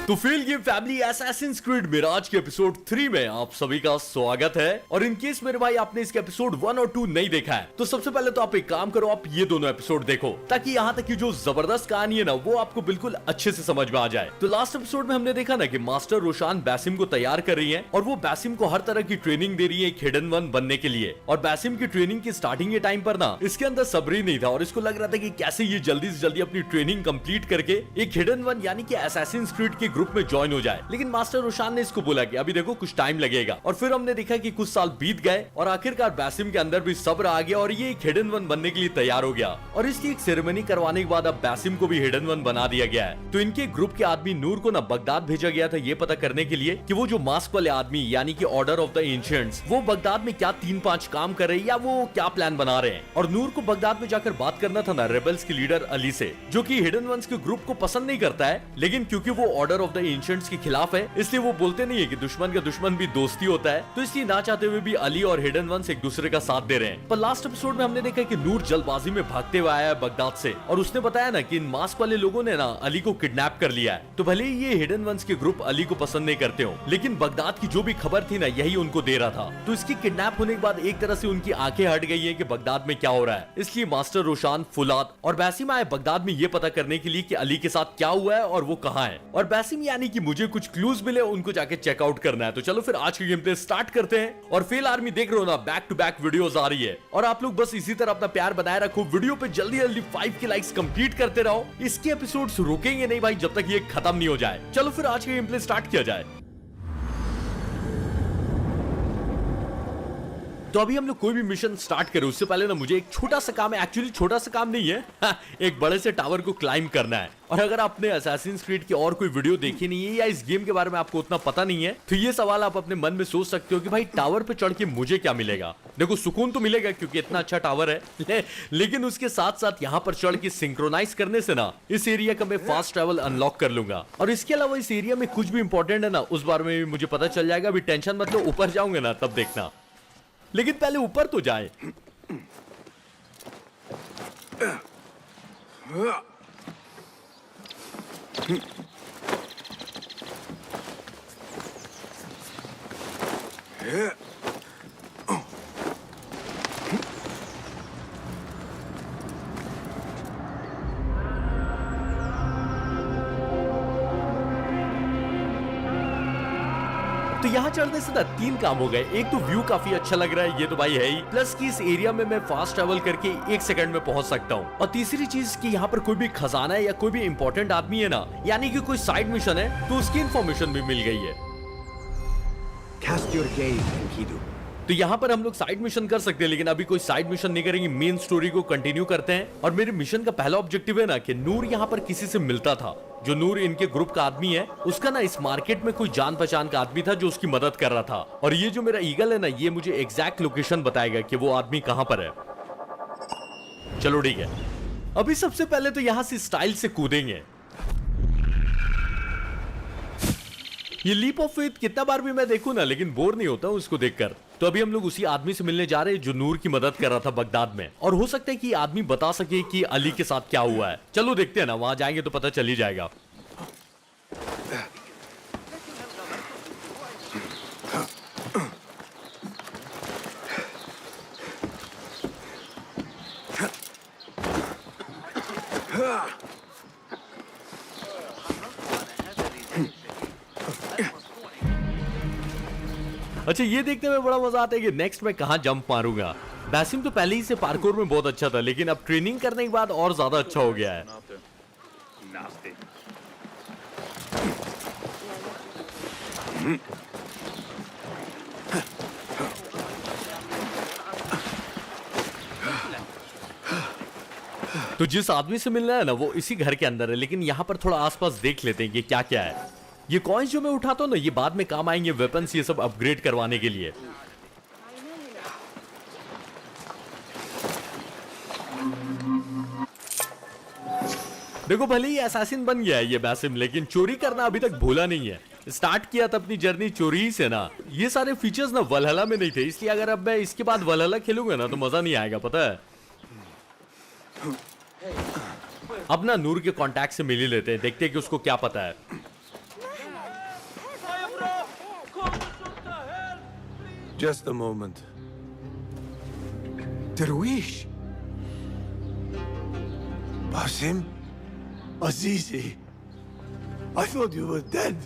तो fail game family Assassin's Creed Mirage के episode 3 में आप सभी का स्वागत है। और इन केस मेरे भाई आपने इसके एपिसोड 1 और 2 नहीं देखा है तो सबसे पहले तो आप एक काम करो, आप ये दोनों एपिसोड देखो ताकि यहाँ तक की जो जबरदस्त कहानी है ना वो आपको बिल्कुल अच्छे से समझ में आ जाए। तो लास्ट एपिसोड में हमने देखा ना कि मास्टर रोशान बैसिम को तैयार कर रही है और वो बैसिम को हर तरह की ट्रेनिंग दे रही है एक हिडन वन बनने के लिए। और बैसिम की ट्रेनिंग की स्टार्टिंग के टाइम पर ना इसके अंदर सब्र ही नहीं था और इसको लग रहा था कि कैसे ये जल्दी से जल्दी अपनी ट्रेनिंग कंप्लीट करके एक हिडन वन यानी कि असैसिन्स क्रीड के ग्रुप में ज्वाइन हो जाए। लेकिन मास्टर रोशान ने इसको बोला कि अभी देखो कुछ टाइम लगेगा। और फिर हमने देखा कि कुछ साल बीत गए और आखिरकार बैसिम के अंदर भी सब्र आ गया और ये एक हिडन वन बनने के लिए तैयार हो गया। और इसकी एक सेरेमनी करवाने के बाद अब बैसिम को भी हिडन वन बना दिया गया है। तो इनके ग्रुप के आदमी नूर को ना बगदाद भेजा गया था ये पता करने के लिए कि वो जो मास्क वाले आदमी यानी कि ऑर्डर ऑफ द एंशिएंट्स वो बगदाद में क्या 3-5 काम कर रहे हैं या वो क्या प्लान बना रहे हैं। और नूर को बगदाद में जाकर बात करना था ना रेबल्स के लीडर अली से, जो कि हिडन वंस के ग्रुप को पसंद नहीं करता है, लेकिन क्योंकि वो ऑर्डर ऑफ द एंशिएंट्स के खिलाफ है इसलिए वो बोलते नहीं है कि दुश्मन का दुश्मन भी दोस्ती होता है। तो इसलिए ना चाहते हुए भी अली और हिडन वंस एक दूसरे का साथ दे रहे हैं। पर लास्ट एपिसोड में हमने देखा कि नूर जल्दबाजी में भागते हुए आया है बगदाद से और उसने बताया ना कि इन मास्क वाले लोगों ने ना अली को किडनैप कर लिया है। तो भले ही ये हिडन वंस के ग्रुप अली को पसंद नहीं करते हो, लेकिन बगदाद की जो भी खबर थी ना यही उनको दे रहा था। तो इसकी किडनैप होने के बाद एक तरह से उनकी आंखें हट गई है कि बगदाद में क्या हो रहा है। इसलिए मास्टर रोशान, फुलाद और बैसिम आए बगदाद में ये पता करने के लिए कि अली के साथ क्या हुआ है और वो कहाँ है। और बैसिम यानी कि मुझे कुछ क्लूज मिले उनको जाके चेकआउट करना है। तो चलो फिर आज की गेम प्ले स्टार्ट करते हैं। और फेल आर्मी देख रहे हो ना, बैक टू बैक वीडियोस आ रही है और आप लोग बस इसी तरह अपना प्यार बनाए रखो। वीडियो पे जल्दी जल्दी 5 के लाइक्स कंप्लीट करते रहो। इसके एपिसोड्स रुकेंगे नहीं भाई जब तक ये खत्म नहीं हो जाए। चलो फिर आज की गेम प्ले स्टार्ट किया जाए। तो अभी हम लोग कोई भी मिशन स्टार्ट करें उससे पहले ना मुझे एक छोटा सा काम है, एक्चुअली छोटा सा काम नहीं है एक बड़े से टावर को क्लाइंब करना है। और अगर आपने असैसिन्स क्रीड की और कोई वीडियो देखी नहीं है या इस गेम के बारे में आपको उतना पता नहीं है तो ये सवाल आप अपने मन में सोच सकते हो कि भाई टावर पे चढ़ के मुझे क्या मिलेगा। देखो सुकून तो मिलेगा क्योंकि इतना अच्छा टावर है लेकिन उसके साथ साथ यहाँ पर चढ़ के सिंक्रोनाइज करने से ना इस एरिया का मैं फास्ट ट्रैवल अनलॉक कर लूंगा। और इसके अलावा इस एरिया में कुछ भी इंपॉर्टेंट है ना उस बारे में भी मुझे पता चल जाएगा। अभी टेंशन मतलब ऊपर जाऊंगा ना तब देखना, लेकिन पहले ऊपर तो जाए। तो यहाँ चढ़ने से ना 3 काम हो गए। एक तो व्यू काफी अच्छा लग रहा है, ये तो भाई है ही, प्लस कि इस एरिया में मैं फास्ट ट्रैवल करके 1 सेकंड में पहुंच सकता हूँ। और तीसरी चीज कि यहाँ पर कोई भी खजाना है या कोई भी इंपॉर्टेंट आदमी है ना यानी कि कोई साइड मिशन है तो उसकी इंफॉर्मेशन भी मिल गई है। Cast your gaze, Enkidu. तो यहाँ पर हम लोग साइड मिशन कर सकते हैं, लेकिन अभी कोई साइड मिशन नहीं करेंगे, मेन स्टोरी को कंटिन्यू करते हैं। और मेरे मिशन का पहला ऑब्जेक्टिव है ना कि नूर यहाँ पर किसी से मिलता था। जो नूर इनके ग्रुप का आदमी है उसका ना इस मार्केट में कोई जान पहचान का आदमी था जो उसकी मदद कर रहा था। और ये जो मेरा ईगल है ना ये मुझे एग्जैक्ट लोकेशन बताएगा कि वो आदमी कहाँ पर है। चलो ठीक है, अभी सबसे पहले तो यहाँ से स्टाइल से कूदेंगे। ये लीप ऑफ फेथ कितना बार भी मैं देखूं ना लेकिन बोर नहीं होता हूं उसको देखकर। तो अभी हम लोग उसी आदमी से मिलने जा रहे हैं जो नूर की मदद कर रहा था बगदाद में। और हो सकता है कि आदमी बता सके कि अली के साथ क्या हुआ है। चलो देखते हैं ना, वहां जाएंगे तो पता चल ही जाएगा। अच्छा ये देखने में बड़ा मजा आता है कि नेक्स्ट मैं कहां जंप मारूंगा। बैसिम तो पहले ही से पार्कोर में बहुत अच्छा था लेकिन अब ट्रेनिंग करने के बाद और ज्यादा अच्छा हो गया है। तो जिस आदमी से मिलना है ना वो इसी घर के अंदर है, लेकिन यहाँ पर थोड़ा आसपास देख लेते हैं कि क्या क्या है। ये कॉइन्स जो मैं उठाता हूँ ना ये बाद में काम आएंगे, वेपन्स ये सब अपग्रेड करवाने के लिए। देखो भले ही असैसिन बन गया है ये बैसिम, लेकिन चोरी करना अभी तक भूला नहीं है। स्टार्ट किया था अपनी जर्नी चोरी ही से ना। ये सारे फीचर्स ना वलहला में नहीं थे, इसलिए अगर अब मैं इसके बाद वलहला खेलूंगा ना तो मजा नहीं आएगा, पता है। अब ना नूर के कांटेक्ट से मिल ही लेते हैं, देखते हैं कि उसको क्या पता है। Just a moment. Darwish! Basim? Azizi? I thought you were dead.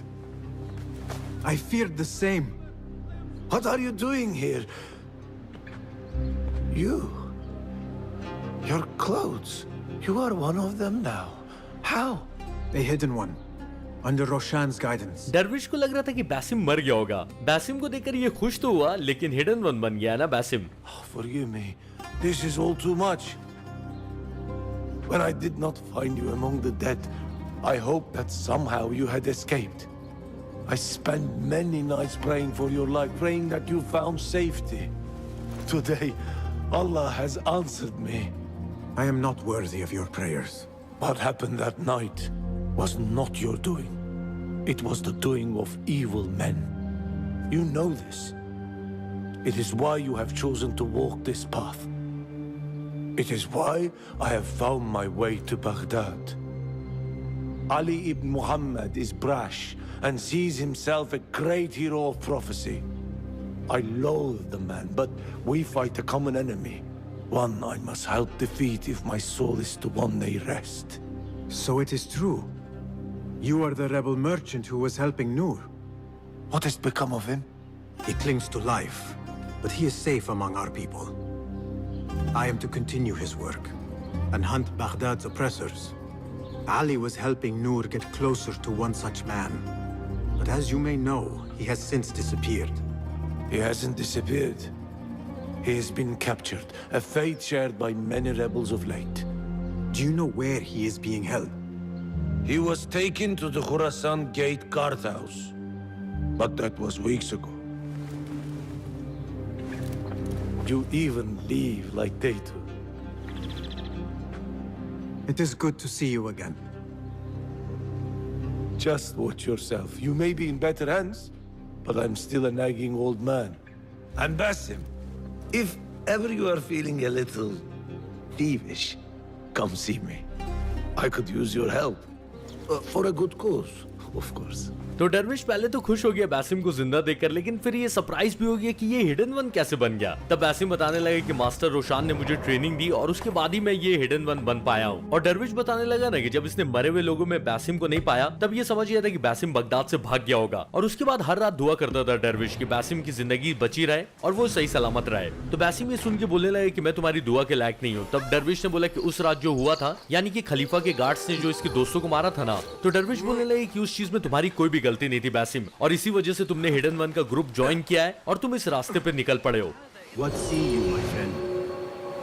I feared the same. What are you doing here? You? Your clothes. You are one of them now. How? A hidden one. Under Roshan's guidance. Darwish को लग रहा था कि बैसिम मर गया होगा। बैसिम को देखकर ये खुश तो हुआ, लेकिन हिडन वन बन गया ना बैसिम। Oh, forgive me. This is all too much. When I did not find you among the dead, I hoped that somehow you had escaped. I spent many nights praying for your life, praying that you found safety. Today, Allah has answered me. I am not worthy of your prayers. What happened that night was not your doing. It was the doing of evil men. You know this. It is why you have chosen to walk this path. It is why I have found my way to Baghdad. Ali ibn Muhammad is brash and sees himself a great hero of prophecy. I loathe the man, but we fight a common enemy. One I must help defeat if my soul is to one day rest. So it is true. You are the rebel merchant who was helping Noor. What has become of him? He clings to life, but he is safe among our people. I am to continue his work and hunt Baghdad's oppressors. Ali was helping Noor get closer to one such man. But as you may know, he has since disappeared. He hasn't disappeared. He has been captured, a fate shared by many rebels of late. Do you know where he is being held? He was taken to the Khurasan Gate guardhouse. But that was weeks ago. You even leave like they do. It is good to see you again. Just watch yourself. You may be in better hands, but I'm still a nagging old man. And Basim, if ever you are feeling a little peevish, come see me. I could use your help. For a good cause, of course. तो डरविश पहले तो खुश हो गया बैसिम को जिंदा देखकर, लेकिन फिर ये सरप्राइज भी हो गया कि ये हिडन वन कैसे बन गया। तब बैसिम बताने लगे कि मास्टर रोशान ने मुझे ट्रेनिंग दी और उसके बाद ही मैं ये हिडन वन बन पाया हूँ। और डरविश बताने लगा ना कि जब इसने मरे हुए लोगों में बैसिम को नहीं पाया, तब ये समझ गया था कि बैसिम बगदाद से भाग गया होगा। और उसके बाद हर रात दुआ करता था डरविश कि बैसिम की जिंदगी बची रहे और वो सही सलामत रहे। तो बैसिम ये सुन के बोलने लगे कि मैं तुम्हारी दुआ के लायक नहीं हूँ। तब डरविश ने बोला कि उस रात जो हुआ था, यानी कि खलीफा के गार्ड्स ने जो इसके दोस्तों को मारा था ना, तो डरविश बोलने लगे कि उस चीज में तुम्हारी कोई भी गलती नहीं थी बैसिम, और इसी वजह से तुमने हिडन वन का ग्रुप ज्वाइन किया है और तुम इस रास्ते पे निकल पड़े हो। What see you, my friend?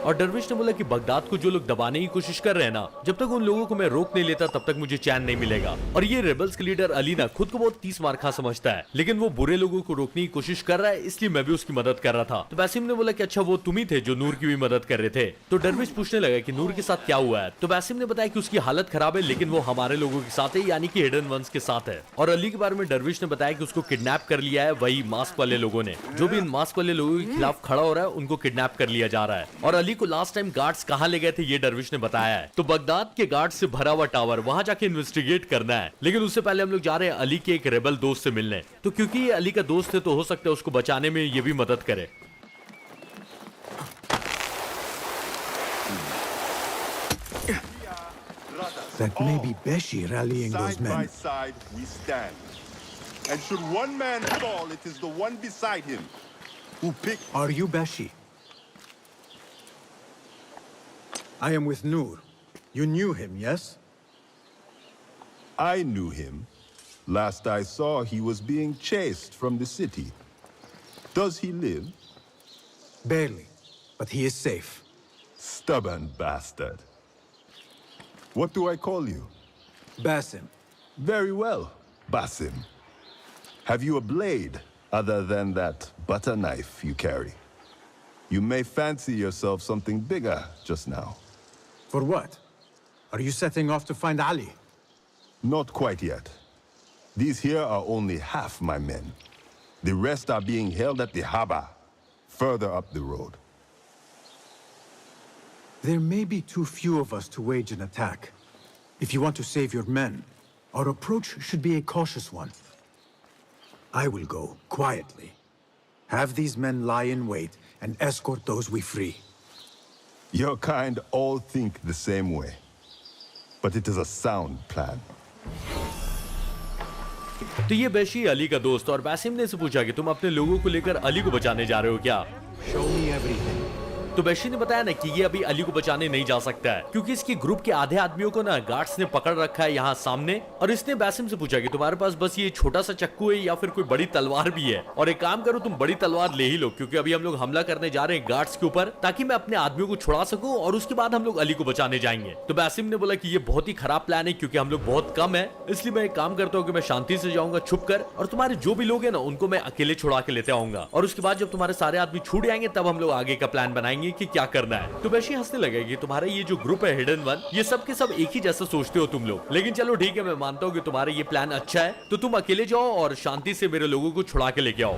और डरविश ने बोला कि बगदाद को जो लोग दबाने की कोशिश कर रहे हैं ना, जब तक उन लोगों को मैं रोक नहीं लेता तब तक मुझे चैन नहीं मिलेगा। और ये रेबल्स के लीडर अली ना खुद को बहुत 30 मार खा समझता है, लेकिन वो बुरे लोगों को रोकने की कोशिश कर रहा है, इसलिए मैं भी उसकी मदद कर रहा था। तो बैसिम ने बोला कि अच्छा वो तुम ही थे जो नूर की भी मदद कर रहे थे। तो डरविश पूछने लगा कि नूर के साथ क्या हुआ है। तो बैसिम ने बताया कि उसकी हालत खराब है, लेकिन वो हमारे लोगों के साथ है, यानी कि हिडन वंस के साथ है। और अली के बारे में डरविश ने बताया कि उसको किडनैप कर लिया है वही मास्क वाले लोगों ने। जो भी इन मास्क वाले लोगों के खिलाफ खड़ा हो रहा है उनको किडनैप कर लिया जा रहा है। और अली को लास्ट टाइम गार्ड्स कहां ले गए थे ये डरविश ने बताया है। तो बगदाद के गार्ड से भरा हुआ टावर, वहां जाके इन्वेस्टिगेट करना है, लेकिन उससे पहले हम लोग जा रहे हैं अली के एक रेबल दोस्त से मिलने। तो क्योंकि ये अली का दोस्त है तो हो सकता है उसको बचाने में ये भी मदद करे। That may be Beshi rallying those Side by men. side we stand. And should one man fall, it is the one beside him who picked. Are you Beshi? I am with Noor. You knew him, yes? I knew him. Last I saw, he was being chased from the city. Does he live? Barely, but he is safe. Stubborn bastard. What do I call you? Basim. Very well, Basim. Have you a blade other than that butter knife you carry? You may fancy yourself something bigger just now. For what? Are you setting off to find Ali? Not quite yet. These here are only half my men. The rest are being held at the Haba, further up the road. There may be too few of us to wage an attack. If you want to save your men, our approach should be a cautious one. I will go quietly. Have these men lie in wait and escort those we free. Your kind all think the same way. But it is a sound plan. तो ये बेशी अली का दोस्त, और Basim ने से पूछा कि तुम अपने लोगों को लेकर अली को बचाने जा रहे हो क्या? Show me everything. तो बेशी ने बताया ना कि ये अभी अली को बचाने नहीं जा सकता है, क्योंकि इसके ग्रुप के आधे आदमियों को ना गार्ड्स ने पकड़ रखा है यहाँ सामने। और इसने बासिम से पूछा कि तुम्हारे पास बस ये छोटा सा चक्कू है या फिर कोई बड़ी तलवार भी है, और एक काम करो तुम बड़ी तलवार ले ही लो, क्योंकि अभी हम लोग हमला करने जा रहे हैं गार्ड्स के ऊपर, ताकि मैं अपने आदमियों को छुड़ा सकूं और उसके बाद हम लोग अली को बचाने जाएंगे। तो बासिम ने बोला कि ये बहुत ही खराब प्लान है, क्योंकि हम लोग बहुत कम है, इसलिए मैं एक काम करता हूँ कि मैं शांति से जाऊंगा छुप कर, और तुम्हारे जो भी लोग हैं ना उनको मैं अकेले छुड़ा के लेते आऊंगा, और उसके बाद जब तुम्हारे सारे आदमी छूट जाएंगे तब हम लोग आगे का प्लान बनाएंगे कि क्या करना है। तो बेशी हंसने लगे कि तुम्हारा ये जो ग्रुप है हिडन वन, ये सब के सब एक ही जैसा सोचते हो तुम लोग, लेकिन चलो ठीक है, मैं मानता हूँ कि तुम्हारा ये प्लान अच्छा है, तो तुम अकेले जाओ और शांति से मेरे लोगों को छुड़ा के लेके आओ।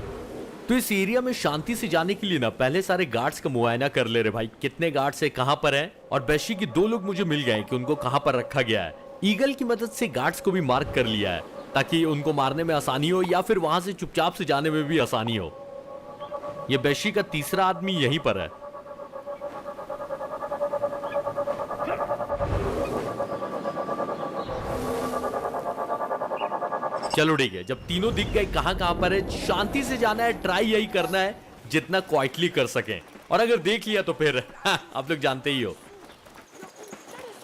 तो इस एरिया में शांति से जाने के लिए ना पहले सारे गार्ड्स का मुआयना कर ले रहे भाई, कितने गार्ड्स है, कहां पर है। और बेशी के 2 लोग मुझे मिल गए कि उनको कहां पर रखा गया है। ईगल की मदद से गार्ड्स को भी मार्क कर लिया है, ताकि उनको मारने में आसानी हो या फिर वहां से चुपचाप से जाने में भी आसानी हो। ये बेशी का तीसरा आदमी यहीं पर है। चलो ठीक है, जब तीनों दिख गए कहां कहां पर है, शांति से जाना है, ट्राई यही करना है जितना क्वाइटली कर सकें, और अगर देख लिया तो फिर आप लोग जानते ही हो।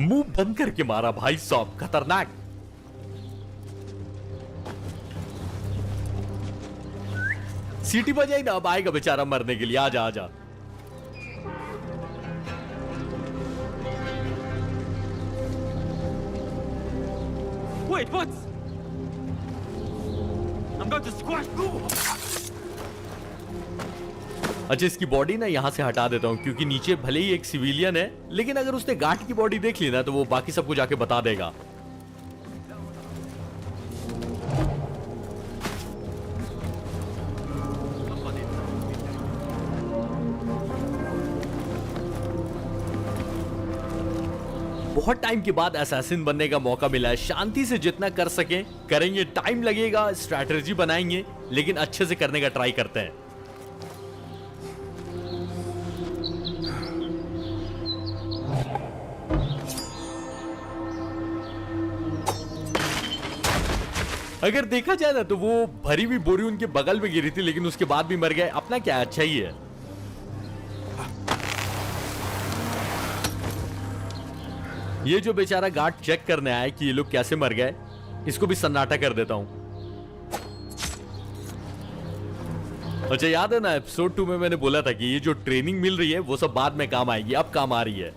मुंह बंद करके मारा भाई साहब, खतरनाक। सीटी बजाई ना, अब आएगा बेचारा मरने के लिए। आजा आजा। Wait, what? I'm going to squash you. अच्छा, इसकी बॉडी ना यहाँ से हटा देता हूँ, क्योंकि नीचे भले ही एक सिविलियन है, लेकिन अगर उसने गार्ड की बॉडी देख ली ना तो वो बाकी सबको जाके बता देगा। बहुत टाइम के बाद असैसिन बनने का मौका मिला है, शांति से जितना कर सके करेंगे, टाइम लगेगा, स्ट्रैटेजी बनाएंगे, लेकिन अच्छे से करने का ट्राई करते हैं। अगर देखा जाए ना तो वो भरी हुई बोरी उनके बगल में गिरी थी, लेकिन उसके बाद भी मर गए। अपना क्या, अच्छा ही है। ये जो बेचारा गार्ड चेक करने आया कि ये लोग कैसे मर गए, इसको भी सन्नाटा कर देता हूं। अच्छा, याद है ना एपिसोड 2 में मैंने बोला था कि ये जो ट्रेनिंग मिल रही है वो सब बाद में काम आएगी, अब काम आ रही है।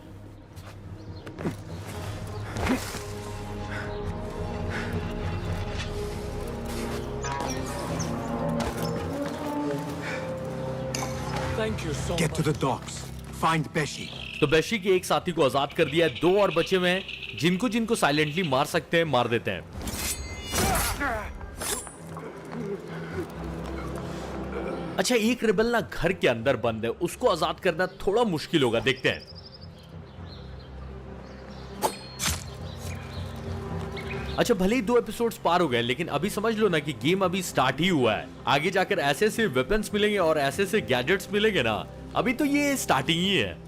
Thank you so Get much. to the docks. Find Beshi. तो बेशी के एक साथी को आजाद कर दिया है, 2 और बचे हुए हैं, जिनको जिनको साइलेंटली मार सकते हैं मार देते हैं। अच्छा, एक रिबल ना घर के अंदर बंद है, उसको आजाद करना थोड़ा मुश्किल होगा, देखते हैं। अच्छा, भले ही 2 एपिसोड्स पार हो गए, लेकिन अभी समझ लो ना कि गेम अभी स्टार्ट ही हुआ है। आगे जाकर ऐसे ऐसे वेपन्स मिलेंगे और ऐसे ऐसे गैजेट्स मिलेंगे ना, अभी तो ये स्टार्टिंग ही है।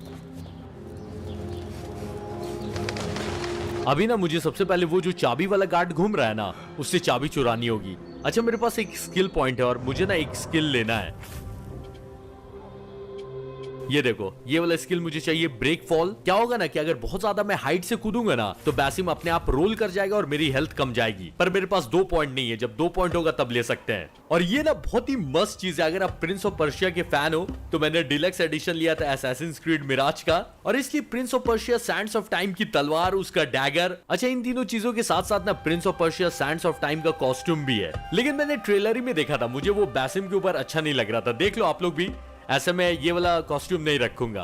अभी ना मुझे सबसे पहले वो जो चाबी वाला गार्ड घूम रहा है ना, उससे चाबी चुरानी होगी। अच्छा, मेरे पास एक स्किल पॉइंट है और मुझे ना एक स्किल लेना है। ये देखो, ये वाला स्किल मुझे चाहिए, ब्रेक फॉल। क्या होगा ना कि अगर बहुत ज्यादा मैं हाइट से कूदूंगा ना तो बासिम अपने आप रोल कर जाएगा और मेरी हेल्थ कम जाएगी। पर मेरे पास 2 पॉइंट नहीं है, जब 2 पॉइंट होगा तब ले सकते हैं। और ये ना बहुत ही मस्त चीज है, अगर आप प्रिंस ऑफ पर्शिया के फैन हो तो मैंने डिलक्स एडिशन लिया था असैसिन्स क्रीड मिराज का, और इसलिए Prince of Persia Sands of time की तलवार, उसका डैगर। अच्छा, इन तीनों चीजों के साथ साथ ना Prince of Persia Sands of time का कॉस्ट्यूम भी है, लेकिन मैंने ट्रेलर ही में देखा था, मुझे वो बासिम के ऊपर अच्छा नहीं लग रहा था। देख लो आप लोग भी, ऐसे में ये वाला कॉस्ट्यूम नहीं रखूंगा।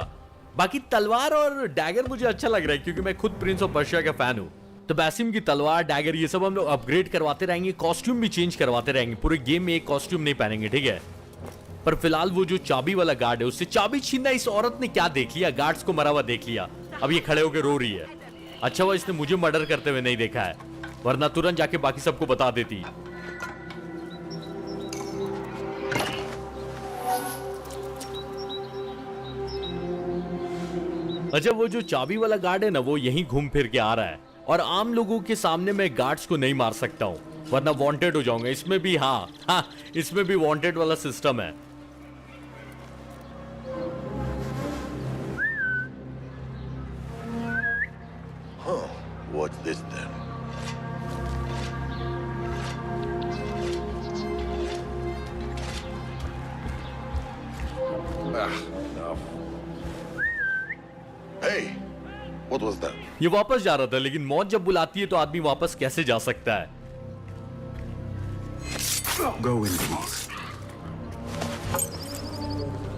बाकी तलवार और डैगर मुझे अच्छा लग रहा है, क्योंकि मैं खुद प्रिंस ऑफ पर्शिया का फैन हूं। तो बासिम की तलवार, डैगर, ये सब हम लोग अपग्रेड करवाते रहेंगे, कॉस्ट्यूम भी चेंज करवाते रहेंगे। पूरे गेम में एक कॉस्ट्यूम नहीं पहनेंगे, ठीक है। पर फिलहाल वो जो चाबी वाला गार्ड है उससे चाबी छीनना इस औरत ने क्या देख लिया, गार्ड्स को मरा हुआ देख लिया, अब ये खड़े होकर रो रही है। अच्छा हुआ इसने मुझे मर्डर करते हुए नहीं देखा है, वरना तुरंत जाके बाकी सबको बता देती। अच्छा वो जो चाबी वाला गार्ड है ना वो यहीं घूम फिर के आ रहा है, और आम लोगों के सामने मैं गार्ड्स को नहीं मार सकता हूं वरना वांटेड हो जाऊंगा। इसमें भी हाँ इसमें भी वांटेड वाला सिस्टम है। What's this then? Enough. Hey, what was that? ये वापस जा रहा था, लेकिन मौत जब बुलाती है तो आदमी वापस कैसे जा सकता है। Go in peace.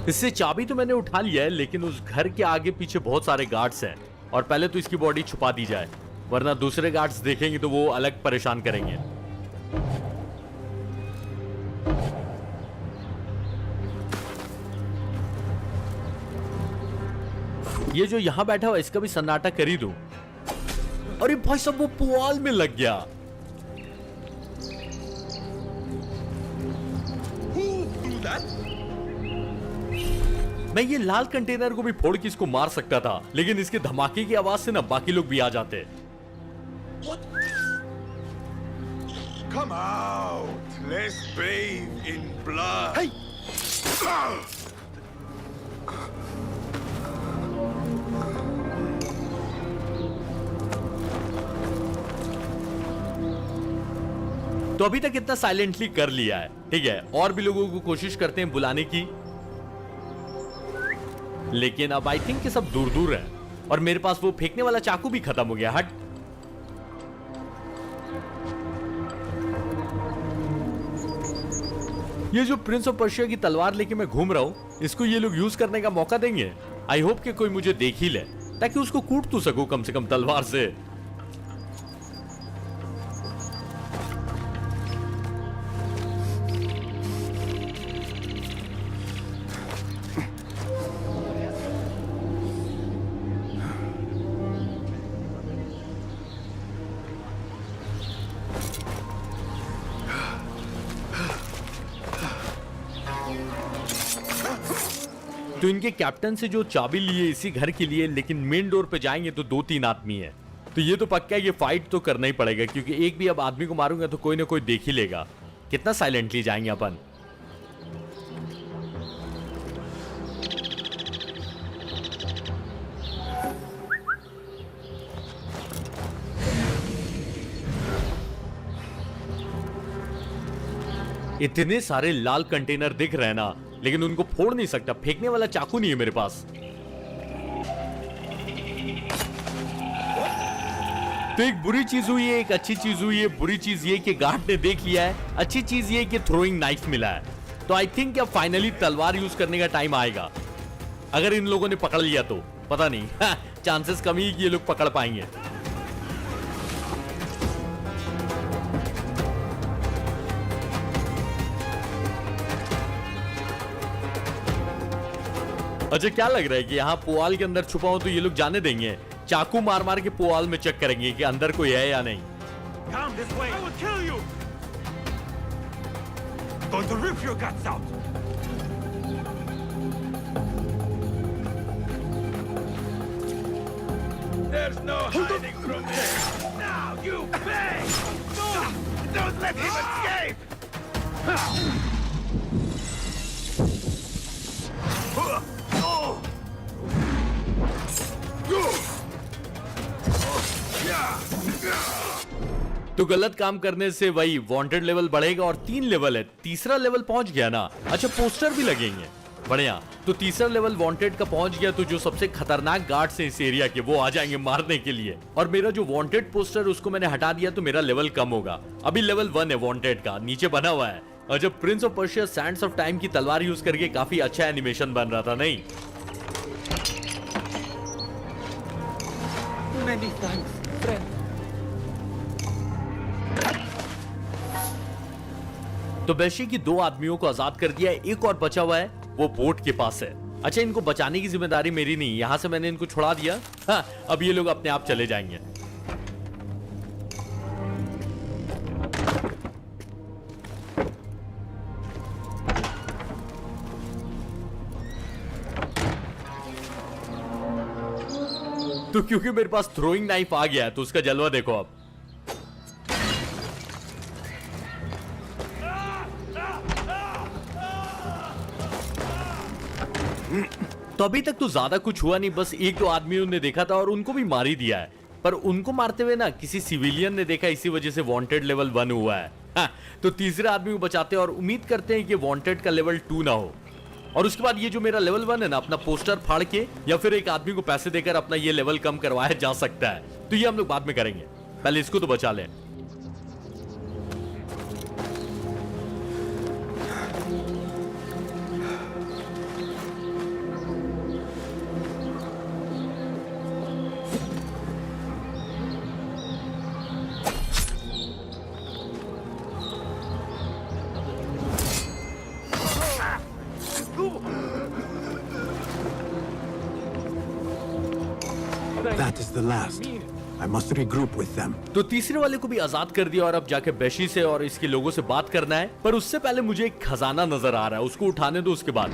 इससे चाबी तो मैंने उठा लिया है, लेकिन उस घर के आगे पीछे बहुत सारे गार्ड्स हैं, और पहले तो इसकी बॉडी छुपा दी जाए, वरना दूसरे गार्ड्स देखेंगे तो वो अलग परेशान करेंगे। ये जो यहां बैठा हुआ इसका भी सन्नाटा कर ही दूं। अरे भाई सब वो पुआल में लग गया। मैं ये लाल कंटेनर को भी फोड़ के इसको मार सकता था, लेकिन इसके धमाके की आवाज से ना बाकी लोग भी आ जाते। Come out! Let's bathe in blood! Hey! तो अभी तक इतना साइलेंटली कर लिया है, ठीक है, और भी लोगों को कोशिश करते हैं बुलाने की, लेकिन अब आई थिंक कि सब दूर दूर है, और मेरे पास वो फेंकने वाला चाकू भी खत्म हो गया। हट। ये जो प्रिंस ऑफ पर्शिया की तलवार लेके मैं घूम रहा हूं, इसको ये लोग यूज करने का मौका देंगे। आई होप कि कोई मुझे देख ही ले, ताकि उसको कूट तो सकूं कम से कम तलवार से। तो इनके कैप्टन से जो चाबी लिए इसी घर के लिए, लेकिन मेन डोर पे जाएंगे तो 2-3 आदमी है, तो ये तो पक्का है ये फाइट तो करना ही पड़ेगा, क्योंकि एक भी अब आदमी को मारूंगा तो कोई ना कोई देख ही लेगा। कितना साइलेंटली जाएंगे अपन। इतने सारे लाल कंटेनर दिख रहे हैं ना, लेकिन उनको फोड़ नहीं सकता, फेंकने वाला चाकू नहीं है मेरे पास। तो एक बुरी चीज हुई है, एक अच्छी चीज हुई है। बुरी चीज ये कि गार्ड ने देख लिया है, अच्छी चीज ये कि थ्रोइंग नाइफ मिला है। तो आई थिंक अब फाइनली तलवार यूज करने का टाइम आएगा। अगर इन लोगों ने पकड़ लिया तो पता नहीं, चांसेस कम ही कि ये लोग पकड़ पाएंगे। अच्छा क्या लग रहा है कि यहाँ पुआल के अंदर छुपा हूं तो ये लोग जाने देंगे? चाकू मार मार के पुआल में चेक करेंगे कि अंदर कोई है या नहीं। Come this way! I will kill you! Going to rip your guts out! There's no hiding from me! Now you pay! No! Don't let him escape! तो गलत काम करने से वही वांटेड लेवल बढ़ेगा, और 3 लेवल है, तीसरा लेवल पहुंच गया ना। अच्छा पोस्टर भी लगेंगे, बढ़िया। तो तीसरा लेवल वांटेड का पहुंच गया, तो जो सबसे खतरनाक गार्ड्स हैं इस एरिया के वो आ जाएंगे मारने के लिए। और मेरा जो वांटेड पोस्टर उसको मैंने हटा दिया तो मेरा लेवल कम होगा। अभी लेवल 1 है वांटेड का, नीचे बना हुआ है। और जब Prince of Persia Sands of time की तलवार यूज करके काफी अच्छा एनिमेशन बन रहा था, नहीं? Many thanks, friend. तो बेशी की 2 आदमियों को आजाद कर दिया है, एक और बचा हुआ है, वो बोट के पास है। अच्छा, इनको बचाने की जिम्मेदारी मेरी नहीं, यहां से मैंने इनको छुड़ा दिया। हाँ, अब ये लोग अपने आप चले जाएंगे। तो क्योंकि मेरे पास थ्रोइंग नाइफ आ गया है तो उसका जलवा देखो अब। तो अभी तक तो ज्यादा कुछ हुआ नहीं, बस 1-2 आदमियों ने देखा था और उनको भी मार ही दिया है। पर उनको मारते हुए ना किसी सिविलियन ने देखा, इसी वजह से वांटेड लेवल 1 हुआ है। हाँ, तो तीसरे आदमी को बचाते हैं और उम्मीद करते हैं कि वांटेड का लेवल 2 ना हो। और उसके बाद ये जो मेरा लेवल 1 है ना, अपना पोस्टर फाड़ के या फिर एक आदमी को पैसे देकर अपना ये लेवल कम करवाया जा सकता है। तो ये हम लोग बाद में करेंगे, पहले इसको तो बचा लें। That is the last. I must regroup with them. तो तीसरे वाले को भी आजाद कर दिया और अब जाके बेशी से और इसके लोगों से बात करना है। पर उससे पहले मुझे एक खजाना नजर आ रहा है, उसको उठाने दो उसके बाद।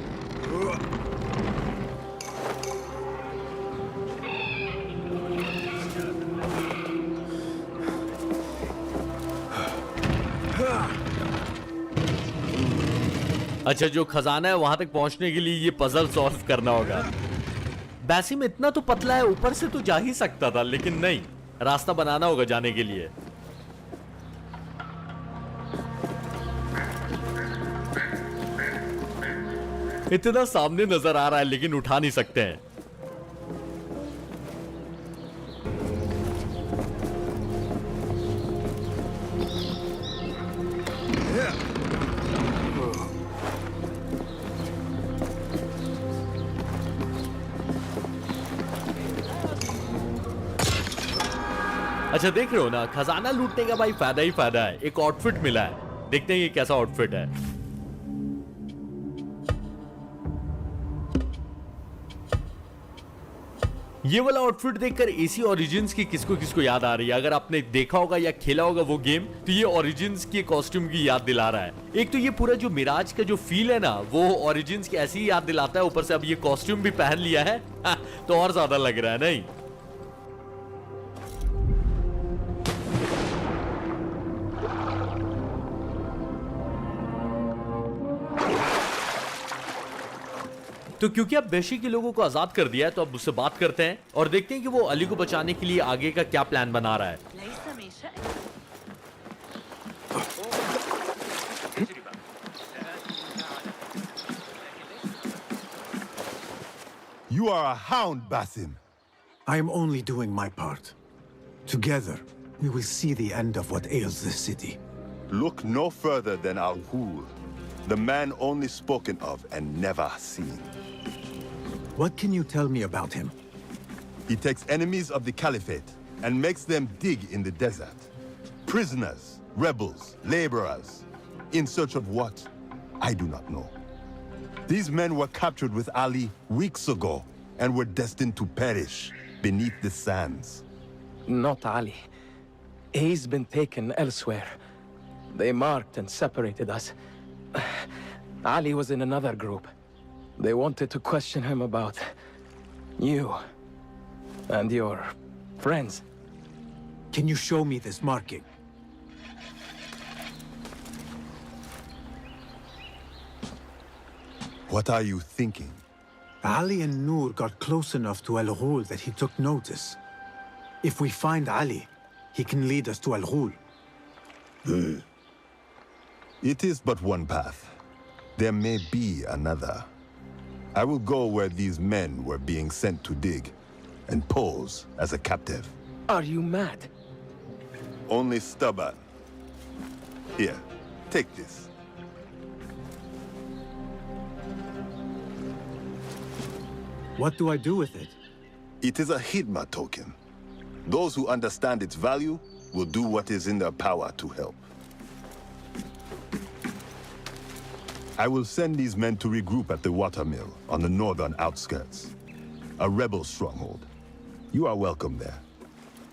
अच्छा, जो खजाना है वहां तक पहुंचने के लिए ये पजल सॉल्व करना होगा। बैसिम इतना तो पतला है, ऊपर से तो जा ही सकता था, लेकिन नहीं, रास्ता बनाना होगा जाने के लिए। इतना सामने नजर आ रहा है लेकिन उठा नहीं सकते हैं। अच्छा, देख रहे हो ना, खजाना लूटने का भाई फायदा ही फायदा है। एक आउटफिट मिला है, देखते हैं ये कैसा आउटफिट है। ये वाला आउटफिट देखकर एसी ओरिजिन्स की किसको किसको याद आ रही है। अगर आपने देखा होगा या खेला होगा वो गेम, तो ये ओरिजिन्स के कॉस्ट्यूम की याद दिला रहा है। एक तो ये पूरा जो मिराज का जो फील है ना, वो ओरिजिन्स की ऐसी ही याद दिलाता है। ऊपर से अब ये कॉस्ट्यूम भी पहन लिया है तो और ज्यादा लग रहा है, नहीं? तो क्योंकि अब बेशी के लोगों को आजाद कर दिया है, तो अब उससे बात करते हैं और देखते हैं कि वो अली को बचाने के लिए आगे का क्या प्लान बना रहा है। You are a hound, Basim. I am only doing my part. Together, we will see the end of what ails this city. Look no further than Al-Ghul, the man only spoken of and never seen. What can you tell me about him? He takes enemies of the Caliphate and makes them dig in the desert. Prisoners, rebels, laborers. In search of what? I do not know. These men were captured with Ali weeks ago and were destined to perish beneath the sands. Not Ali. He's been taken elsewhere. They marked and separated us. Ali was in another group. They wanted to question him about you and your friends. Can you show me this marking? What are you thinking? Ali and Noor got close enough to Al Ghul that he took notice. If we find Ali, he can lead us to Al Ghul. It is but one path. There may be another. I will go where these men were being sent to dig and pose as a captive. Are you mad? Only stubborn. Here, take this. What do I do with it? It is a Hidma token. Those who understand its value will do what is in their power to help. I will send these men to regroup at the watermill on the northern outskirts. A rebel stronghold. You are welcome there.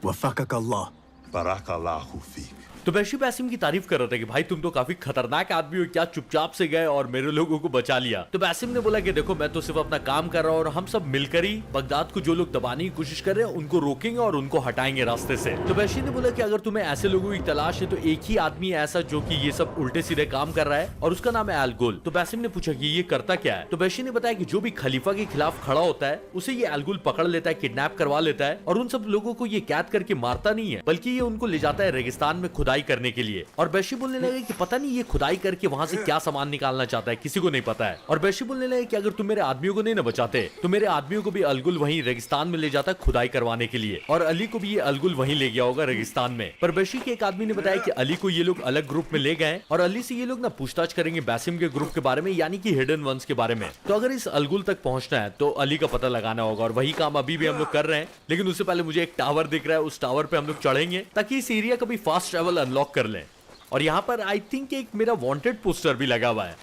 Wafakak Allah. Barakallahu feek. तो बैशी बैसिम की तारीफ कर रहा था कि भाई तुम तो काफी खतरनाक आदमी हो, क्या चुपचाप से गए और मेरे लोगों को बचा लिया। तो बैसिम ने बोला कि देखो मैं तो सिर्फ अपना काम कर रहा हूँ और हम सब मिलकर ही बगदाद को जो लोग दबाने की कोशिश कर रहे हैं उनको रोकेंगे और उनको हटाएंगे रास्ते से। तो बैशी ने बोला कि अगर तुम्हें ऐसे लोगों की तलाश है तो एक ही आदमी है ऐसा जो कि ये सब उल्टे सीधे काम कर रहा है और उसका नाम है एलगुल। तो बैसिम ने पूछा कि ये करता क्या है। तो बैशी ने बताया कि जो भी खलीफा के खिलाफ खड़ा होता है उसे ये एलगुल पकड़ लेता है, किडनैप करवा लेता है और उन सब लोगों को ये कैद करके मारता नहीं है बल्कि ये उनको ले जाता है रेगिस्तान में खुदाई करने के लिए। और बैशी बोलने लगे कि पता नहीं ये खुदाई करके वहां से क्या सामान निकालना चाहता है, किसी को नहीं पता है। और बैशी बोलने लगे कि अगर तुम मेरे आदमियों को नहीं ना बचाते तो मेरे आदमियों को भी अलगुल वहीं रेगिस्तान में ले जाता खुदाई करवाने के लिए और अली को भी ये अलगुल वहीं ले गया होगा रेगिस्तान में। पर बैशी के एक आदमी ने बताया कि अली को ये लोग अलग ग्रुप में ले गए और अली से ये लोग ना पूछताछ करेंगे बैसिम के ग्रुप के बारे में, यानी कि हिडन वंस के बारे में। तो अगर इस अलगुल तक पहुंचना है तो अली का पता लगाना होगा और वही काम अभी भी हम लोग कर रहे हैं। लेकिन उससे पहले मुझे एक टावर दिख रहा है, उस टावर पे हम लोग चढ़ेंगे ताकि इस एरिया का भी फास्ट ट्रेवल अनलॉक कर लें। और यहाँ पर आई थिंक एक मेरा वांटेड पोस्टर भी लगा हुआ है।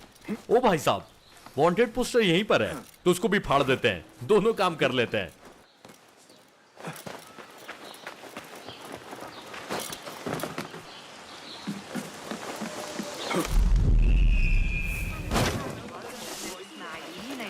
ओ भाई साहब, वांटेड पोस्टर यहीं पर है तो उसको भी फाड़ देते हैं, दोनों काम कर लेते हैं।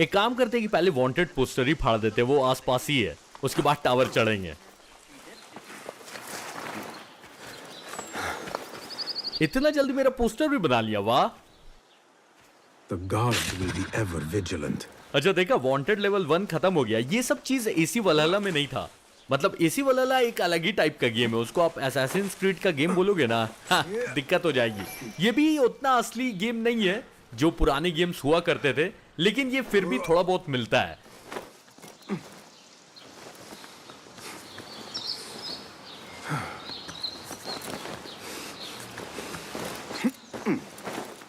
एक काम करते हैं कि पहले वांटेड पोस्टर ही फाड़ देते हैं, वो आसपास ही है, उसके बाद टावर चढ़ेंगे। इतना जल्दी मेरा पोस्टर भी बना लिया, वाह। The guards will be ever vigilant. अच्छा देखा, वांटेड लेवल 1 खत्म हो गया। ये सब चीज एसी वलहल्ला में नहीं था। मतलब एसी वलहल्ला एक अलग ही टाइप का गेम है, उसको आप असैसिन्स क्रीड का गेम बोलोगे ना, हाँ, दिक्कत हो जाएगी। ये भी उतना असली गेम नहीं है जो पुराने गेम्स हुआ करते थे, लेकिन ये फिर भी थोड़ा बहुत मिलता है।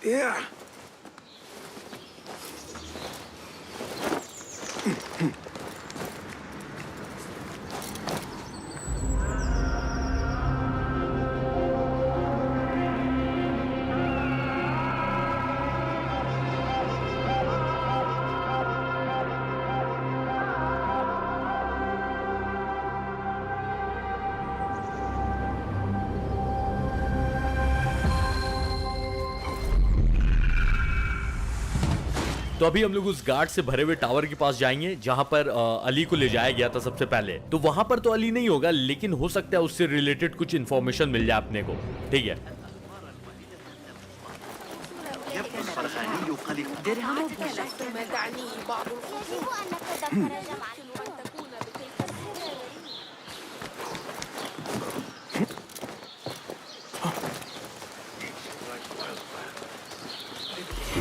Yeah. तो अभी हम लोग उस गार्ड से भरे हुए टावर के पास जाएंगे जहां पर अली को ले जाया गया था सबसे पहले। तो वहां पर तो अली नहीं होगा, लेकिन हो सकता है उससे रिलेटेड कुछ इन्फॉर्मेशन मिल जाए अपने को, ठीक है।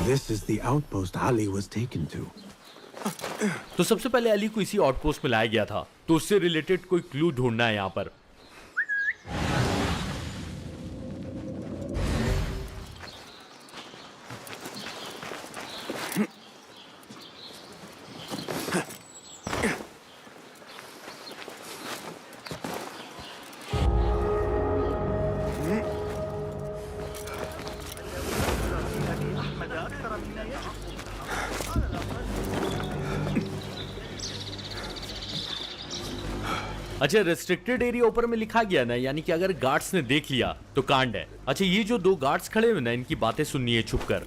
This is the outpost Ali was taken to. तो सबसे पहले अली को इसी आउटपोस्ट में लाया गया था, तो उससे रिलेटेड कोई क्लू ढूंढना है यहाँ पर। अच्छा, रेस्ट्रिक्टेड एरिया ऊपर में लिखा गया ना, यानी कि अगर गार्ड्स ने देख लिया तो कांड है। अच्छा, ये जो दो गार्ड्स खड़े हुए ना, इनकी बातें सुननी है छुपकर।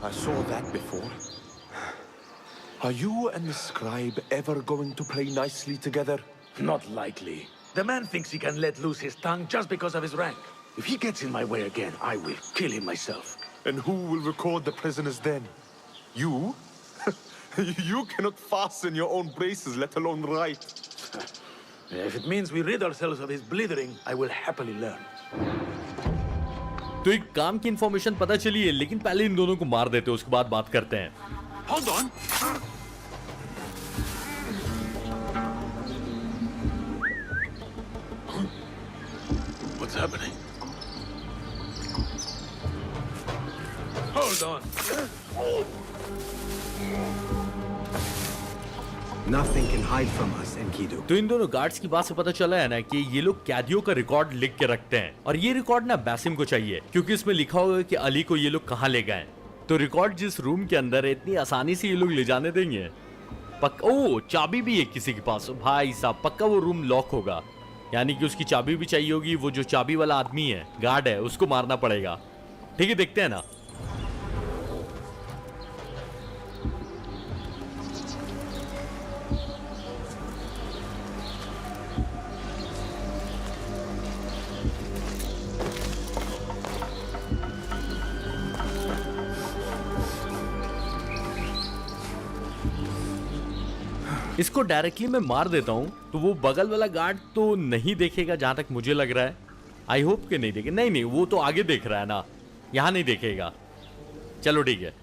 I saw that before. Are you and the scribe ever going to play nicely together? Not likely. The man thinks he can let loose his tongue just because of his rank. If he gets in my way again, I will kill him myself. And who will record the prisoners then? You? You cannot fasten your own braces, let alone write. If it means we rid ourselves of his blithering, I will happily learn. तो एक काम की information पता चली है, लेकिन पहले इन दोनों को मार देते हैं, उसके बाद बात करते हैं। Hold on. What's happening? Hold Hold on. Nothing can hide from us, Enkidu. तो इन दोनों गार्ड्स की बात से पता चला है ना कि ये लोग कैदियों का रिकॉर्ड लिख के रखते हैं और ये रिकॉर्ड ना बैसिम को चाहिए क्योंकि इसमें लिखा होगा कि अली को ये लोग कहाँ ले गए। तो रिकॉर्ड जिस रूम के अंदर है इतनी आसानी से ये लोग ले जाने देंगे? ओ चाबी भी है किसी के पास। भाई साहब पक्का वो रूम लॉक होगा, यानी कि उसकी चाबी भी चाहिए होगी। वो जो चाबी वाला आदमी है, गार्ड है, उसको मारना पड़ेगा। ठीक है, देखते हैं ना। इसको डायरेक्टली मैं मार देता हूं तो वो बगल वाला गार्ड तो नहीं देखेगा जहां तक मुझे लग रहा है। आई होप कि नहीं देखे। नहीं, वो तो आगे देख रहा है ना, यहां नहीं देखेगा। चलो ठीक है।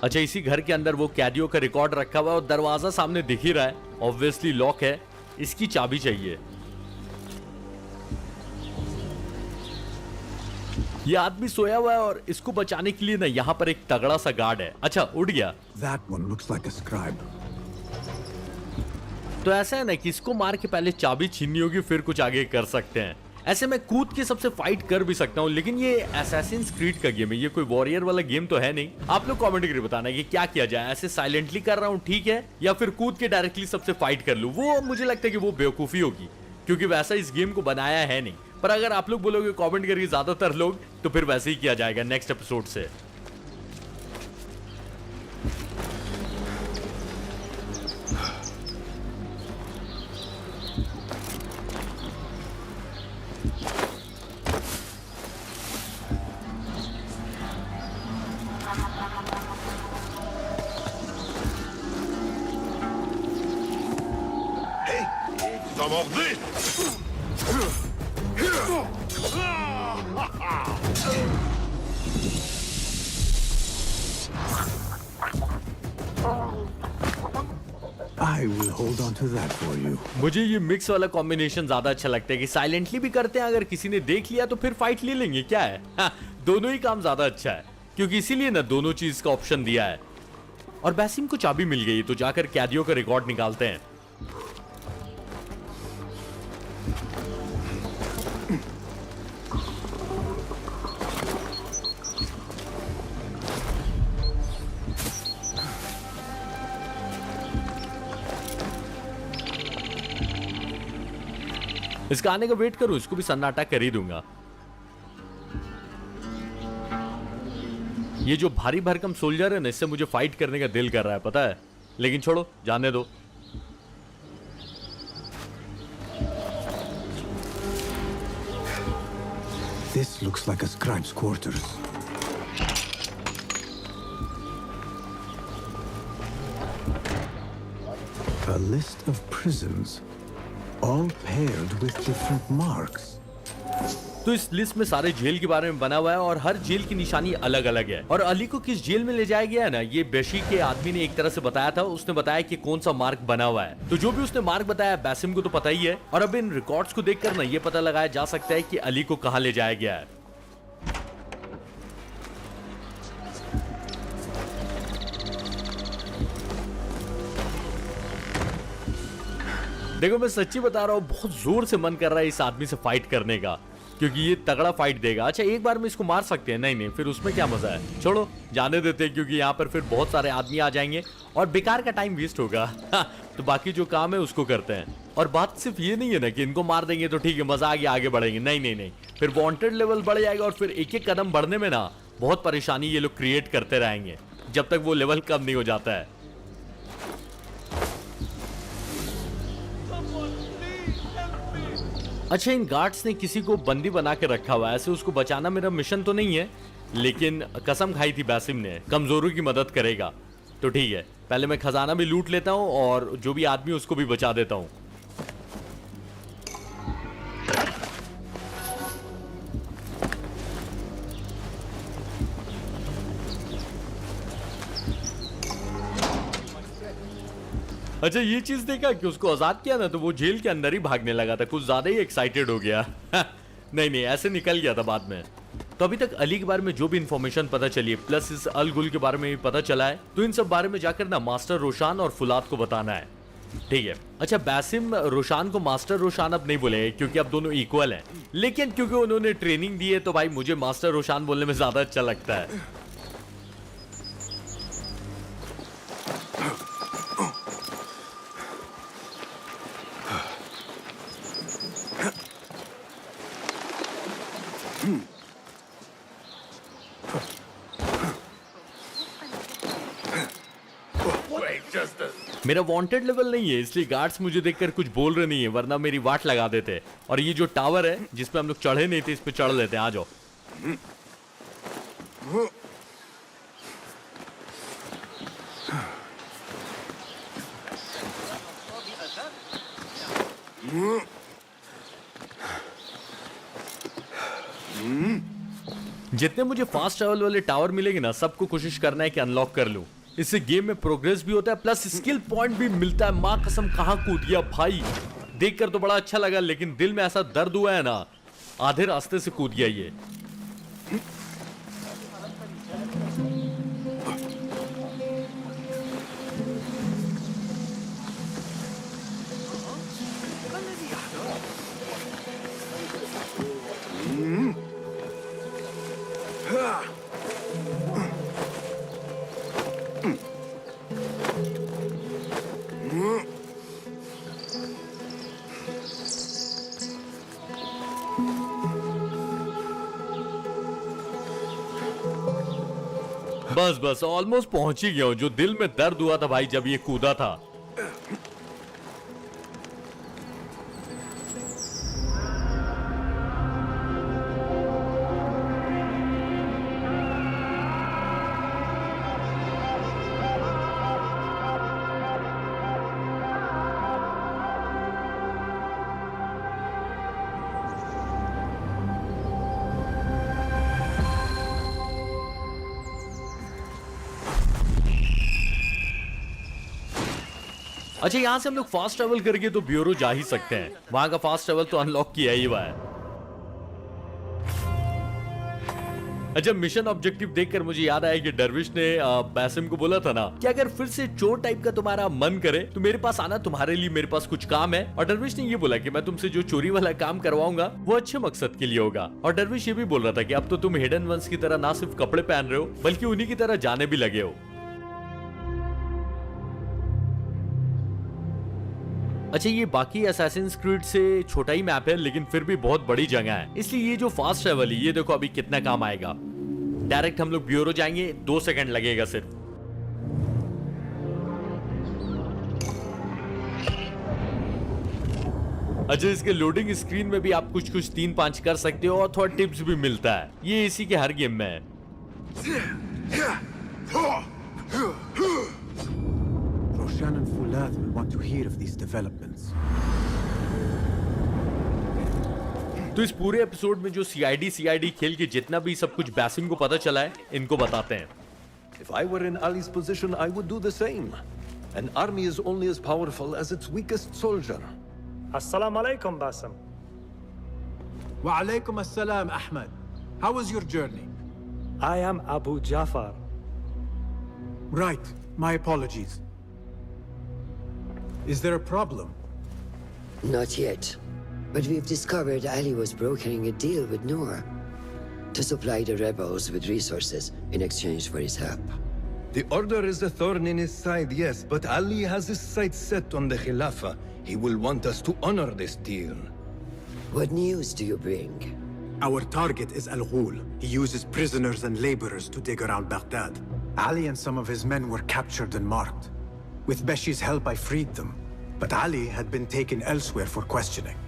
अच्छा, इसी घर के अंदर वो कैदियों का रिकॉर्ड रखा हुआ है और दरवाजा सामने दिख ही रहा है, ऑब्वियसली लॉक है। इसकी चाबी चाहिए। ये आदमी सोया हुआ है और इसको बचाने के लिए ना यहाँ पर एक तगड़ा सा गार्ड है। अच्छा, उड़ गया। That one looks like a scribe. तो ऐसा है ना कि इसको मार के पहले चाबी छीननी होगी, फिर कुछ आगे कर सकते हैं। ऐसे मैं कूद के सबसे फाइट कर भी सकता हूँ, लेकिन ये असैसिन्स क्रीड का गेम है, ये कोई वॉरियर वाला गेम तो है नहीं। आप लोग कमेंट करके बताना कि क्या किया जाए, ऐसे साइलेंटली कर रहा हूँ ठीक है, या फिर कूद के डायरेक्टली सबसे फाइट कर लूँ। वो मुझे लगता है कि वो बेवकूफी होगी, क्योंकि वैसा इस गेम को बनाया है नहीं। पर अगर आप लोग बोलोगे कमेंट करके ज्यादातर लोग, तो फिर वैसे ही किया जाएगा नेक्स्ट एपिसोड से। Some of this! I will hold on to that for you. मुझे ये मिक्स वाला कॉम्बिनेशन ज्यादा अच्छा लगता है कि साइलेंटली भी करते हैं, अगर किसी ने देख लिया तो फिर फाइट ले लेंगे, क्या है। हाँ, दोनों ही काम ज्यादा अच्छा है, क्योंकि इसीलिए ना दोनों चीज का ऑप्शन दिया है। और बैसिम को चाबी मिल गई, तो जाकर कैदियों का रिकॉर्ड निकालते हैं। इसका आने का वेट करो, इसको भी सन्नाटा कर ही दूंगा। ये जो भारी भरकम सोल्जर है ना, इससे मुझे फाइट करने का दिल कर रहा है, पता है, लेकिन छोड़ो, जाने दो। This looks like a scribe's quarters. A list of prisons, all paired with different marks. तो इस लिस्ट में सारे जेल के बारे में बना हुआ है और हर जेल की निशानी अलग अलग है। और अली को किस जेल में ले जाया गया है ना, ये बेशी के आदमी ने एक तरह से बताया था। उसने बताया कि कौन सा मार्क बना हुआ है, तो जो भी उसने मार्क बताया बैसिम को तो पता ही है। और अब इन रिकॉर्ड्स को देखकर ना ये पता लगाया जा सकता है कि अली को कहां ले जाया गया है। देखो, मैं सच्ची बता रहा हूँ, बहुत जोर से मन कर रहा है इस आदमी से फाइट करने का, क्योंकि ये तगड़ा फाइट देगा। अच्छा, एक बार में इसको मार सकते हैं? नहीं, फिर उसमें क्या मजा है, छोड़ो, जाने देते हैं, क्योंकि यहाँ पर फिर बहुत सारे आदमी आ जाएंगे और बेकार का टाइम वेस्ट होगा। तो बाकी जो काम है उसको करते हैं। और बात सिर्फ ये नहीं है ना कि इनको मार देंगे तो ठीक है, मजा आ गया, आगे बढ़ेंगे। नहीं, फिर वांटेड लेवल बढ़ जाएगा और फिर एक एक कदम बढ़ने में ना बहुत परेशानी ये लोग क्रिएट करते रहेंगे, जब तक वो लेवल कम नहीं हो जाता है। अच्छा, इन गार्ड्स ने किसी को बंदी बना के रखा हुआ है, ऐसे उसको बचाना मेरा मिशन तो नहीं है, लेकिन कसम खाई थी बैसिम ने, कमजोरों की मदद करेगा। तो ठीक है, पहले मैं खजाना भी लूट लेता हूँ और जो भी आदमी उसको भी बचा देता हूँ। अच्छा ये चीज देखा कि उसको आजाद किया ना तो वो जेल के अंदर ही भागने लगा था, कुछ ज्यादा ही एक्साइटेड हो गया। नहीं ऐसे निकल गया था बाद में। तो अभी तक अली के बारे में जो भी इंफॉर्मेशन पता चली है प्लस इस अल गुल के बारे में भी पता चला है, तो इन सब बारे में जाकर ना मास्टर रोशान और फुलाद को बताना है, ठीक है। अच्छा बासिम रोशान को मास्टर रोशान अब नहीं बोले क्योंकि अब दोनों इक्वल हैं, लेकिन क्योंकि उन्होंने ट्रेनिंग दी है तो भाई मुझे मास्टर रोशान बोलने में ज्यादा अच्छा लगता है। मेरा वांटेड लेवल नहीं है इसलिए गार्ड्स मुझे देखकर कुछ बोल रहे नहीं है, वरना मेरी वाट लगा देते। और ये जो टावर है जिस पे हम लोग चढ़े नहीं थे इस पे चढ़ लेते हैं, आ जाओ। जितने मुझे फास्ट ट्रैवल वाले टावर मिलेंगे ना सबको कोशिश करना है कि अनलॉक कर लूं। इससे गेम में प्रोग्रेस भी होता है प्लस स्किल पॉइंट भी मिलता है। मां कसम कहां कूद गया भाई, देखकर तो बड़ा अच्छा लगा लेकिन दिल में ऐसा दर्द हुआ है ना, आधे रास्ते से कूद गया ये। बस ऑलमोस्ट पहुंच ही गया हूं। जो दिल में दर्द हुआ था भाई जब ये कूदा था। अच्छा यहाँ से हम लोग फास्ट ट्रैवल करके तो ब्यूरो जा ही सकते हैं, वहां का फास्ट ट्रैवल तो अनलॉक किया ही हुआ है। अच्छा मिशन ऑब्जेक्टिव देखकर मुझे याद आया कि दरविश ने बासिम को बोला था ना कि अगर फिर से चोर टाइप का तुम्हारा मन करे तो मेरे पास आना, तुम्हारे लिए मेरे पास कुछ काम है। और दरविश ने ये बोला कि मैं तुमसे जो चोरी वाला काम करवाऊंगा वो अच्छे मकसद के लिए होगा। और दरविश ये भी बोल रहा था कि अब तो तुम हिडन वंस की तरह ना सिर्फ कपड़े पहन रहे हो बल्कि उन्हीं की तरह जाने भी लगे हो। अच्छा ये बाकी असैसिन्स क्रीड से छोटा ही मैप है लेकिन फिर भी बहुत बड़ी जगह है, इसलिए ये जो फास्ट ट्रैवल है ये देखो अभी कितना काम आएगा। डायरेक्ट हम लोग ब्यूरो जाएंगे, 2 सेकंड लगेगा सिर्फ। अच्छा इसके लोडिंग स्क्रीन में भी आप कुछ 3-5 कर सकते हो और थोड़ा टिप्स भी मिलता है, ये इसी के हर गेम में है। Roshan and Fulad will want to hear of these developments. तो इस पूरे एपिसोड में जो सीआईडी खेल के जितना भी सब कुछ बासिम को पता चला है इनको बताते हैं। If I were in Ali's position, I would do the same. An army is only as powerful as its weakest soldier. Assalamu alaikum, Basim. Wa alaikum assalam, Ahmed. How was your journey? I am Abu Jafar. Right. My apologies. Is there a problem? Not yet. But we've discovered Ali was brokering a deal with Noor to supply the rebels with resources in exchange for his help. The Order is a thorn in his side, yes, but Ali has his sights set on the Khilafah. He will want us to honor this deal. What news do you bring? Our target is Al Ghul. He uses prisoners and laborers to dig around Baghdad. Ali and some of his men were captured and marked. With Beshi's help, I freed them. But Ali had been taken elsewhere for questioning.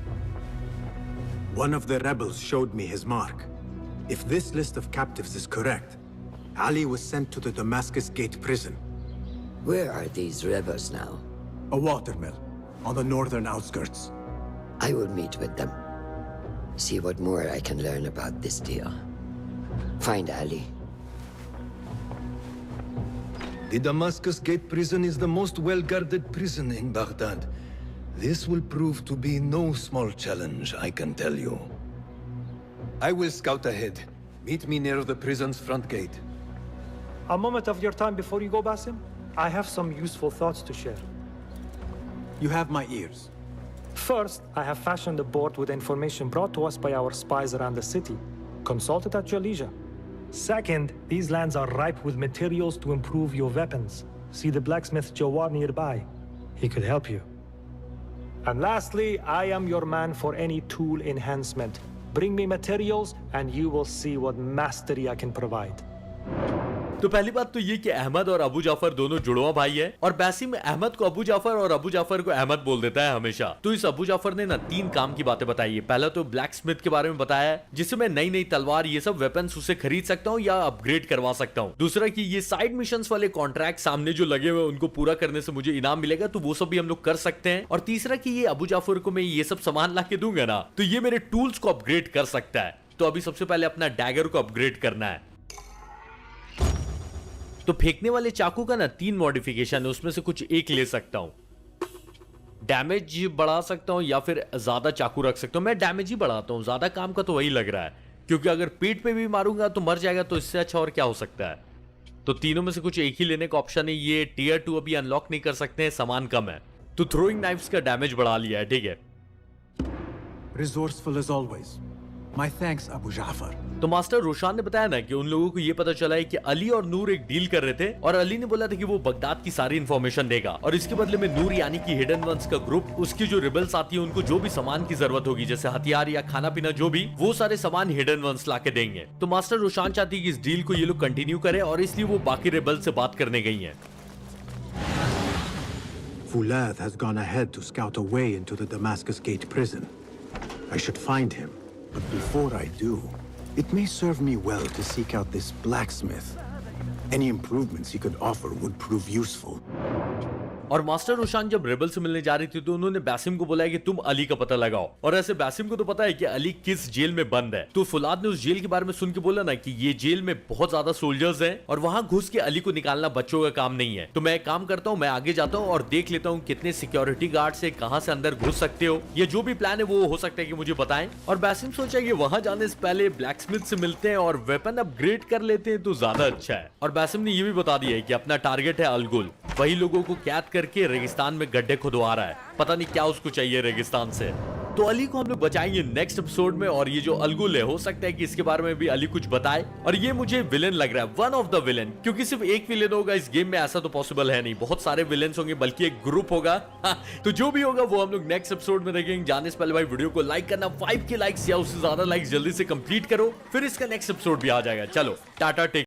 One of the rebels showed me his mark. If this list of captives is correct, Ali was sent to the Damascus Gate prison. Where are these rebels now? A watermill, on the northern outskirts. I will meet with them. See what more I can learn about this deal. Find Ali. The Damascus Gate prison is the most well-guarded prison in Baghdad. This will prove to be no small challenge, I can tell you. I will scout ahead. Meet me near the prison's front gate. A moment of your time before you go, Basim. I have some useful thoughts to share. You have my ears. First, I have fashioned a board with information brought to us by our spies around the city. Consult it at your leisure. Second, these lands are ripe with materials to improve your weapons. See the blacksmith Jawar nearby. He could help you. And lastly, I am your man for any tool enhancement. Bring me materials and you will see what mastery I can provide. तो पहली बात तो ये कि अहमद और अबू जाफर दोनों जुड़वा भाई है और बासिम अहमद को अबू जाफर और अबू जाफर को अहमद बोल देता है हमेशा। तो इस अबू जाफर ने ना 3 काम की बातें बताई है। पहला तो ब्लैक स्मिथ के बारे में बताया है जिससे मैं नई नई तलवार ये सब वेपन्स उसे खरीद सकता हूँ या अपग्रेड करवा सकता हूँ। दूसरा कि ये साइड मिशंस वाले कॉन्ट्रैक्ट सामने जो लगे हुए उनको पूरा करने से मुझे इनाम मिलेगा तो वो सब भी हम लोग कर सकते हैं। और तीसरा कि ये अबू जाफर को मैं ये सब सामान ला के दूंगा ना तो ये मेरे टूल्स को अपग्रेड कर सकता है। तो अभी सबसे पहले अपना डैगर को अपग्रेड करना है। तो फेंकने वाले चाकू का ना 3 मॉडिफिकेशन है, उसमें से कुछ एक ले सकता हूं। डैमेज बढ़ा सकता हूं या फिर ज्यादा चाकू रख सकता हूं। मैं डैमेज ही बढ़ाता हूं, ज्यादा काम का तो वही लग रहा है क्योंकि अगर पेट पे भी मारूंगा तो मर जाएगा, तो इससे अच्छा और क्या हो सकता है। तो तीनों में से कुछ एक ही लेने का ऑप्शन है। ये टियर 2 अभी अनलॉक नहीं कर सकते हैं, सामान कम है। तो थ्रोइंग नाइफ्स का डैमेज बढ़ा लिया है, ठीक है। Resourceful as always. My thanks, Abu Jafar. तो मास्टर रोशान ने बताया ना कि उन लोगों को ये पता चला है कि अली और नूर एक डील कर रहे थे और अली ने बोला था कि वो बगदाद की सारी इंफॉर्मेशन देगा और इसके बदले में नूर यानी कि हिडन वंस का ग्रुप उसकी जो रिबल्स आती है उनको जो भी सामान की जरूरत होगी जैसे हथियार या खाना पीना जो भी, वो सारे सामान हिडन वंस ला के देंगे। तो मास्टर रोशान चाहती है कि इस डील को ये लोग कंटिन्यू करे और इसलिए वो बाकी रिबल से बात करने गई है। Fulath has gone ahead to scout a way into the Damascus Gate prison. I should find him, but before I do, it may serve me well to seek out this blacksmith. Any improvements he could offer would prove useful. और master Roshan जब rebel से मिलने जा रही थी तो उन्होंने Basim को बोला कि तुम अली का पता लगाओ। और ऐसे बासिम को तो पता है कि अली किस जेल में बंद है। तो फुलाद ने उस जेल के बारे में सुन के बोला ना कि ये जेल में बहुत ज्यादा सोल्जर्स हैं और वहां घुस के अली को निकालना बच्चों का काम नहीं है। तो मैं एक काम करता हूँ, मैं आगे जाता हूँ और देख लेता हूँ कितने सिक्योरिटी गार्ड से कहां से अंदर घुस सकते हो। ये जो भी प्लान है वो हो सकता है कि मुझे बताएं। और बासिम सोचा कि वहां जाने से पहले ब्लैकस्मिथ से मिलते हैं और वेपन अपग्रेड कर लेते हैं तो ज्यादा अच्छा है। और बासिम ने ये भी बता दिया है कि अपना टारगेट है अलगुल, वही लोगों को कैद करके रेगिस्तान में गड्ढे खुदवा रहा है। पता नहीं क्या उसको चाहिए रेगिस्तान से। तो अली को हम लोग बचाएंगे नेक्स्ट एपिसोड में। और ये जो अलगुल है हो सकता है कि इसके बारे में भी अली कुछ बताए। और ये मुझे विलेन लग रहा है, वन ऑफ द विलेन, क्योंकि सिर्फ एक विलेन होगा इस गेम में ऐसा तो पॉसिबल है नहीं, बहुत सारे विलेन्स होंगे, बल्कि एक ग्रुप होगा। तो जो भी होगा वो हम लोग नेक्स्ट एपिसोड में देखेंगे। जाने से पहले भाई वीडियो को लाइक करना, 5 के लाइक्स या उससे ज्यादा लाइक्स जल्दी से कंप्लीट करो, फिर इसका नेक्स्ट एपिसोड भी आ जाएगा। चलो टाटा टेक।